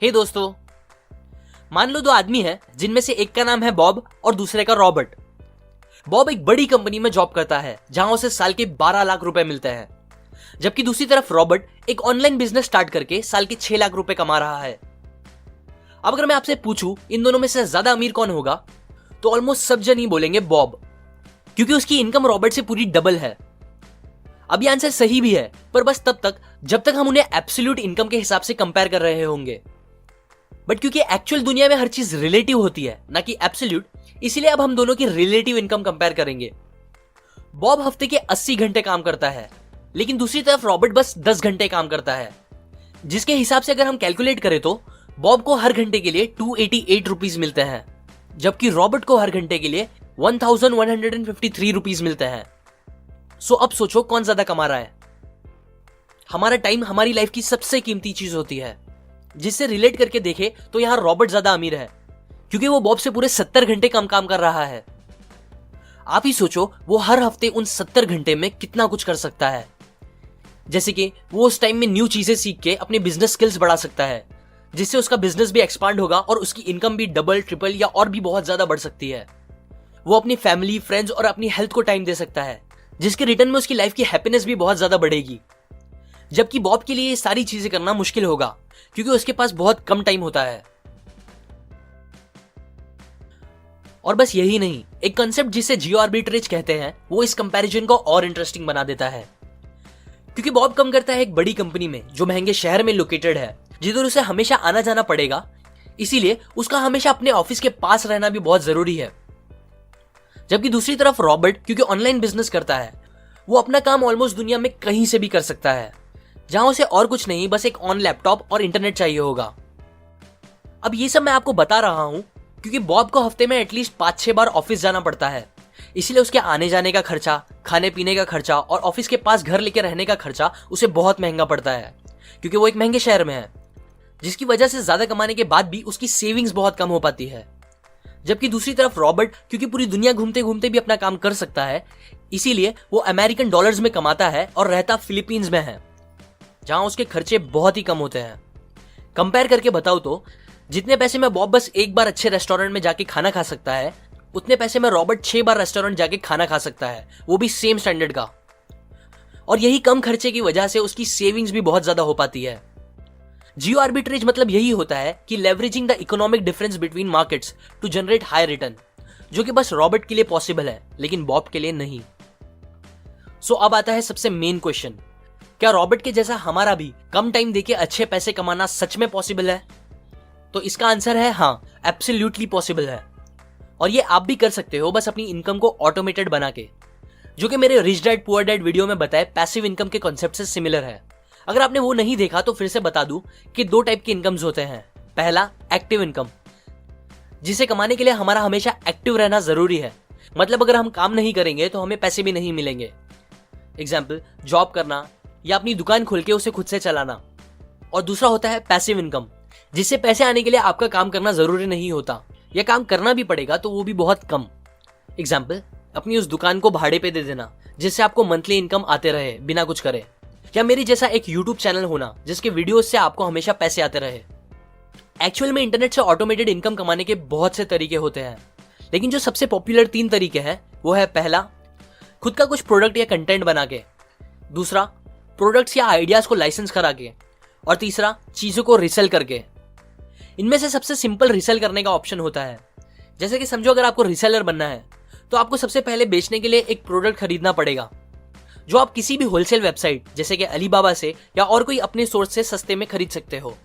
हे दोस्तों, मान लो दो आदमी हैं जिनमें से एक का नाम है बॉब और दूसरे का रॉबर्ट। बॉब एक बड़ी कंपनी में जॉब करता है जहां उसे साल के 12 लाख रुपए मिलते हैं, जबकि दूसरी तरफ रॉबर्ट एक ऑनलाइन बिजनेस स्टार्ट करके साल के 6 लाख रुपए कमा रहा है। अब अगर मैं आपसे पूछूं इन दोनों में से ज्यादा अमीर कौन होगा, तो ऑलमोस्ट सब जन ही बोलेंगे बॉब, क्योंकि उसकी इनकम रॉबर्ट से पूरी डबल है। अब ये आंसर सही भी है, पर बस तब तक जब तक हम उन्हें एब्सोल्यूट इनकम के हिसाब से कंपेयर कर रहे होंगे। बट क्योंकि एक्चुअल दुनिया में हर चीज रिलेटिव होती है, ना कि एब्सोल्यूट, इसीलिए अब हम दोनों की रिलेटिव इनकम कंपेयर करेंगे। बॉब हफ्ते के 80 घंटे काम करता है, लेकिन दूसरी तरफ रॉबर्ट बस 10 घंटे काम करता है, जिसके हिसाब से अगर हम कैलकुलेट करें तो बॉब को हर घंटे के लिए 288 रुपीज मिलते हैं, जबकि रॉबर्ट को हर घंटे के लिए 1153 रुपीज मिलते हैं। सो अब सोचो कौन ज्यादा कमा रहा है। हमारा टाइम हमारी लाइफ की सबसे कीमती चीज होती है, जिससे रिलेट करके देखे तो यहां रॉबर्ट ज्यादा अमीर है, क्योंकि वो बॉब से पूरे 70 घंटे कम काम कर रहा है। आप ही सोचो वो हर हफ्ते उन 70 घंटे में कितना कुछ कर सकता है। जैसे कि वो उस टाइम में न्यू चीजें सीख के अपने बिजनेस स्किल्स बढ़ा सकता है, जिससे उसका बिजनेस भी एक्सपांड होगा और उसकी इनकम भी डबल, ट्रिपल या और भी बहुत ज्यादा बढ़ सकती है। वो अपनी फैमिली, फ्रेंड्स और अपनी हेल्थ को टाइम दे सकता है, जिसके रिटर्न में उसकी लाइफ की हैप्पीनेस भी बहुत ज्यादा बढ़ेगी। जबकि बॉब के लिए ये सारी चीजें करना मुश्किल होगा, क्योंकि उसके पास बहुत कम टाइम होता है। और बस यही नहीं, एक कंसेप्ट जिसे जियो आर्बिट्रेज कहते हैं, वो इस कंपैरिजन को और इंटरेस्टिंग बना देता है। क्योंकि बॉब कम करता है एक बड़ी कंपनी में जो महंगे शहर में लोकेटेड है, जिधर उसे हमेशा आना जाना पड़ेगा, इसीलिए उसका हमेशा अपने ऑफिस के पास रहना भी बहुत जरूरी है। जबकि दूसरी तरफ रॉबर्ट क्योंकि ऑनलाइन बिजनेस करता है, वो अपना काम ऑलमोस्ट दुनिया में कहीं से भी कर सकता है, जहां उसे और कुछ नहीं बस एक ऑन लैपटॉप और इंटरनेट चाहिए होगा। अब ये सब मैं आपको बता रहा हूं क्योंकि बॉब को हफ्ते में एटलीस्ट 5-6 बार ऑफिस जाना पड़ता है, इसलिए उसके आने जाने का खर्चा, खाने पीने का खर्चा और ऑफिस के पास घर लेके रहने का खर्चा उसे बहुत महंगा पड़ता है, क्योंकि वो एक महंगे शहर में है, जिसकी वजह से ज्यादा कमाने के बाद भी उसकी सेविंग्स बहुत कम हो पाती है। जबकि दूसरी तरफ रॉबर्ट क्योंकि पूरी दुनिया घूमते घूमते भी अपना काम कर सकता है, इसीलिए वो अमेरिकन डॉलर्स में कमाता है और रहता फिलीपींस में है, जहां उसके खर्चे बहुत ही कम होते हैं। कंपेयर करके बताओ तो जितने पैसे में बॉब बस एक बार अच्छे रेस्टोरेंट में जाके खाना खा सकता है, उतने पैसे में रॉबर्ट 6 बार रेस्टोरेंट जाके खाना खा सकता है, वो भी सेम स्टैंडर्ड का। और यही कम खर्चे की वजह से उसकी सेविंग्स भी बहुत ज्यादा हो पाती है। जियो आर्बिट्रेज मतलब यही होता है कि leveraging the economic difference between markets to generate high return, जो कि बस रॉबर्ट के लिए पॉसिबल है लेकिन बॉब के लिए नहीं। सो अब आता है सबसे मेन क्वेश्चन, क्या रॉबर्ट के जैसा हमारा भी कम टाइम देके अच्छे पैसे कमाना सच में पॉसिबल है? तो इसका आंसर है हाँ, एब्सोल्युटली पॉसिबल है। और ये आप भी कर सकते हो, बस अपनी इनकम को ऑटोमेटेड बना के, जो कि मेरे rich dad poor dad video में बताए पैसिव इनकम के कॉन्सेप्ट से सिमिलर है। अगर आपने वो नहीं देखा तो फिर से बता दूं कि 2 टाइप के इनकम्स होते हैं। पहला एक्टिव इनकम, जिसे कमाने के लिए हमारा हमेशा एक्टिव रहना जरूरी है, मतलब अगर हम काम नहीं करेंगे तो हमें पैसे भी नहीं मिलेंगे। एग्जाम्पल, जॉब करना या अपनी दुकान खोल के उसे खुद से चलाना। और दूसरा होता है पैसिव इनकम, जिससे पैसे आने के लिए आपका काम करना जरूरी नहीं होता, या काम करना भी पड़ेगा तो वो भी बहुत कम। एग्जाम्पल, अपनी उस दुकान को भाड़े पे दे देना, जिससे आपको मंथली इनकम आते रहे बिना कुछ करे, या मेरी जैसा एक यूट्यूब चैनल होना जिसके वीडियोस से आपको हमेशा पैसे आते रहे। एक्चुअल में इंटरनेट से ऑटोमेटेड इनकम कमाने के बहुत से तरीके होते हैं, लेकिन जो सबसे पॉपुलर 3 तरीके हैं वो है, पहला, खुद का कुछ प्रोडक्ट या कंटेंट बना के, दूसरा, प्रोडक्ट्स या आइडियाज को लाइसेंस करा के, और तीसरा, चीजों को रिसेल करके। इनमें से सबसे सिंपल रिसेल करने का ऑप्शन होता है। जैसे कि समझो अगर आपको रिसेलर बनना है तो आपको सबसे पहले बेचने के लिए एक प्रोडक्ट खरीदना पड़ेगा, जो आप किसी भी होलसेल वेबसाइट जैसे कि अलीबाबा से या और कोई अपने सोर्स से सस्ते में खरीद सकते हो।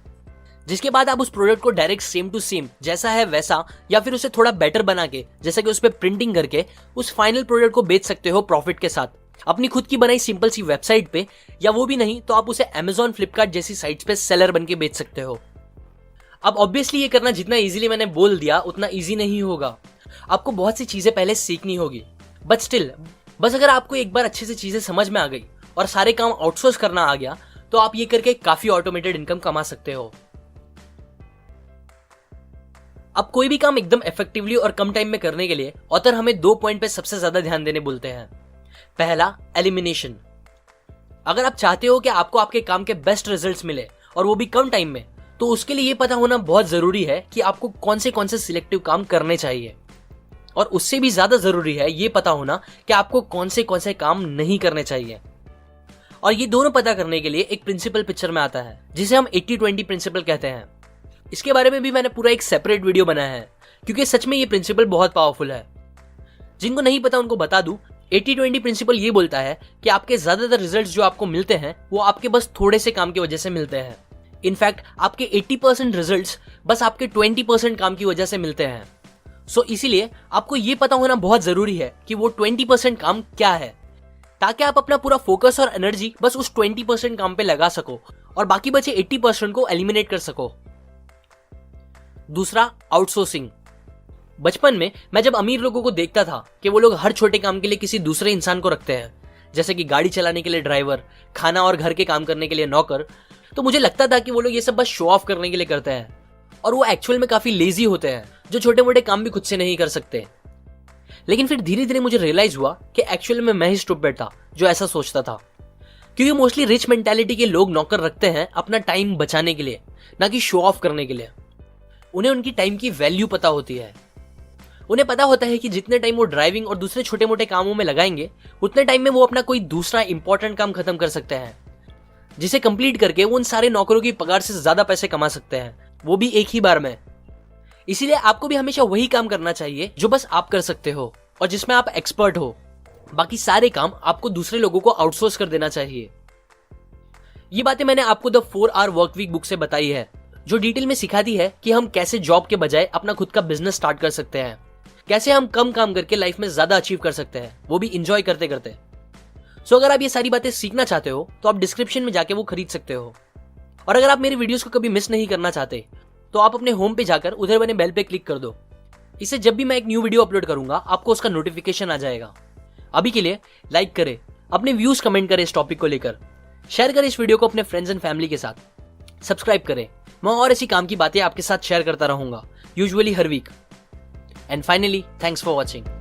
जिसके बाद आप उस प्रोडक्ट को डायरेक्ट सेम टू सेम जैसा है वैसा या फिर उसे थोड़ा बेटर बना के, जैसे कि उस पर प्रिंटिंग करके उस फाइनल प्रोडक्ट को बेच सकते हो प्रॉफिट के साथ अपनी खुद की बनाई सिंपल सी वेबसाइट पे, या वो भी नहीं तो आप उसे Amazon, फ्लिपकार्ट जैसी साइट्स पे सेलर बन के बेच सकते हो। अब ऑब्वियसली ये करना जितना इजीली मैंने बोल दिया उतना इजी नहीं होगा, आपको बहुत सी चीजें पहले सीखनी होगी। बट स्टिल, बस अगर आपको एक बार अच्छे से चीजें समझ में आ गई और सारे काम आउटसोर्स करना आ गया तो आप ये करके काफी ऑटोमेटेड इनकम कमा सकते हो। अब कोई भी काम एकदम इफेक्टिवली और कम टाइम में करने के लिए ऑथर हमें 2 पॉइंट पे सबसे ज्यादा ध्यान देने बोलते हैं। पहला, एलिमिनेशन। अगर आप चाहते हो कि आपको आपके काम के बेस्ट रिजल्ट्स मिले और वो भी कम टाइम में, तो उसके लिए ये पता होना बहुत जरूरी है कि आपको कौन से सिलेक्टिव काम करने चाहिए, और उससे भी ज्यादा जरूरी है ये पता होना कि आपको कौन से काम नहीं करने चाहिए। और ये दोनों पता करने के लिए एक प्रिंसिपल पिक्चर में आता है जिसे हम 80-20 प्रिंसिपल कहते हैं। इसके बारे में भी मैंने पूरा एक सेपरेट वीडियो बनाया है, क्योंकि सच में ये प्रिंसिपल बहुत पावरफुल है। जिनको नहीं पता उनको बता दूं, 80-20 प्रिंसिपल ये बोलता है कि आपके ज्यादातर रिजल्ट्स जो आपको मिलते हैं वो आपके बस थोड़े से काम की वजह से मिलते हैं। इनफैक्ट आपके 80% रिजल्ट्स बस आपके 20% काम की वजह से मिलते हैं। सो इसीलिए आपको ये पता होना बहुत जरूरी है कि वो 20% काम क्या है, ताकि आप अपना पूरा फोकस और एनर्जी बस उस 20% काम पे लगा सको और बाकी बचे 80% को एलिमिनेट कर सको। दूसरा, आउटसोर्सिंग। बचपन में मैं जब अमीर लोगों को देखता था कि वो लोग हर छोटे काम के लिए किसी दूसरे इंसान को रखते हैं, जैसे कि गाड़ी चलाने के लिए ड्राइवर, खाना और घर के काम करने के लिए नौकर, तो मुझे लगता था कि वो लोग ये सब बस शो ऑफ करने के लिए करते हैं और वो एक्चुअल में काफी लेजी होते हैं, जो छोटे मोटे काम भी खुद से नहीं कर सकते। लेकिन फिर धीरे धीरे मुझे रियलाइज हुआ कि एक्चुअल में मैं ही स्टूपिड था जो ऐसा सोचता था, क्योंकि मोस्टली रिच मेंटालिटी के लोग नौकर रखते हैं अपना टाइम बचाने के लिए, ना कि शो ऑफ करने के लिए। उन्हें उनकी टाइम की वैल्यू पता होती है। उन्हें पता होता है कि जितने टाइम वो ड्राइविंग और दूसरे छोटे मोटे कामों में लगाएंगे उतने टाइम में वो अपना कोई दूसरा इंपॉर्टेंट काम खत्म कर सकते हैं, जिसे कंप्लीट करके वो उन सारे नौकरों की पगार से ज्यादा पैसे कमा सकते हैं, वो भी एक ही बार में। इसीलिए आपको भी हमेशा वही काम करना चाहिए जो बस आप कर सकते हो और जिसमें आप एक्सपर्ट हो। बाकी सारे काम आपको दूसरे लोगों को आउटसोर्स कर देना चाहिए। ये बातें मैंने आपको the 4 Hour Work Week book से बताई है, जो डिटेल में सिखाती है कि हम कैसे जॉब के बजाय अपना खुद का बिजनेस स्टार्ट कर सकते हैं, कैसे हम कम काम करके लाइफ में ज्यादा अचीव कर सकते हैं, वो भी इंजॉय करते करते। सो अगर आप ये सारी बातें सीखना चाहते हो तो आप डिस्क्रिप्शन में जाके वो खरीद सकते हो। और अगर आप मेरे वीडियोस को कभी मिस नहीं करना चाहते तो आप अपने होम पे जाकर उधर बने बेल पे क्लिक कर दो। इससे जब भी मैं एक न्यू वीडियो अपलोड करूंगा आपको उसका नोटिफिकेशन आ जाएगा। अभी के लिए लाइक करें, अपने व्यूज कमेंट करें इस टॉपिक को लेकर, शेयर करें इस वीडियो को अपने फ्रेंड्स एंड फैमिली के साथ, सब्सक्राइब करें। मैं और ऐसी काम की बातें आपके साथ शेयर करता रहूंगा, यूजुअली हर week. And finally, thanks for watching.